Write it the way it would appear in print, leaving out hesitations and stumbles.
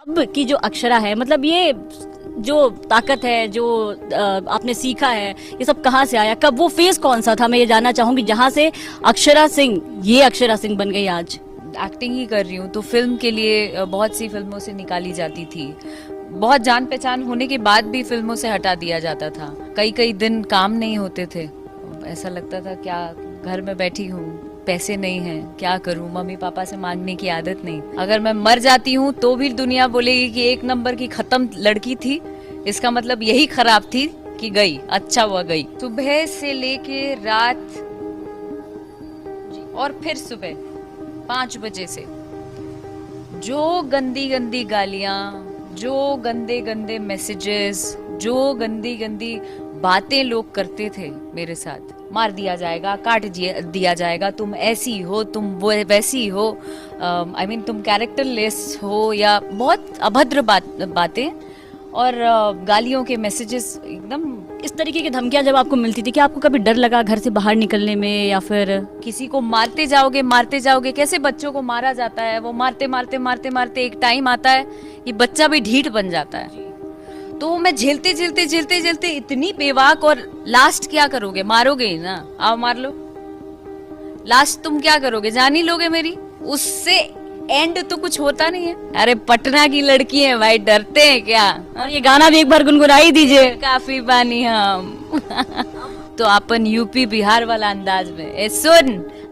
अब की जो अक्षरा है, मतलब ये जो ताकत है, जो आपने सीखा है, ये सब कहाँ से आया, कब, वो फेज कौन सा था, मैं ये जानना चाहूंगी, जहां से अक्षरा सिंह, ये अक्षरा सिंह बन गई आज। एक्टिंग ही कर रही हूँ तो फिल्म के लिए बहुत सी फिल्मों से निकाली जाती थी। बहुत जान पहचान होने के बाद भी फिल्मों से हटा दिया जाता था। कई कई दिन काम नहीं होते थे। ऐसा लगता था क्या घर में बैठी हूँ, पैसे नहीं हैं, क्या करूँ, मम्मी पापा से मांगने की आदत नहीं। अगर मैं मर जाती हूँ तो भी दुनिया बोलेगी कि एक नंबर की खत्म लड़की थी, इसका मतलब यही खराब थी कि गई, अच्छा हुआ गई। सुबह से लेके रात और फिर सुबह 5 बजे से जो गंदी गंदी गालियां, जो गंदे गंदे मैसेजेस, जो गंदी गंदी बातें लोग करते थे मेरे साथ, मार दिया जाएगा, काट दिया जाएगा, तुम ऐसी हो, तुम वो वैसी हो, आई मीन तुम कैरेक्टरलेस हो, या बहुत अभद्र बातें और गालियों के मैसेजेस एकदम। इस तरीके की धमकियां जब आपको मिलती थी, क्या आपको कभी डर लगा घर से बाहर निकलने में, या फिर किसी को मारते जाओगे, कैसे बच्चों को मारा जाता है, वो मारते मारते मारते मारते एक टाइम आता है ये बच्चा भी ढीठ बन जाता है। तो मैं झेलते इतनी बेवाक, और लास्ट क्या करोगे, मारोगे ही ना, आओ मार लो, लास्ट तुम क्या करोगे, जान ही लोगे मेरी, उससे एंड तो कुछ होता नहीं है। अरे पटना की लड़की है भाई, डरते हैं क्या। और ये गाना भी एक बार गुनगुना ही दीजिए। काफी बानी हम तो अपन यूपी बिहार वाला अंदाज में, ए सुन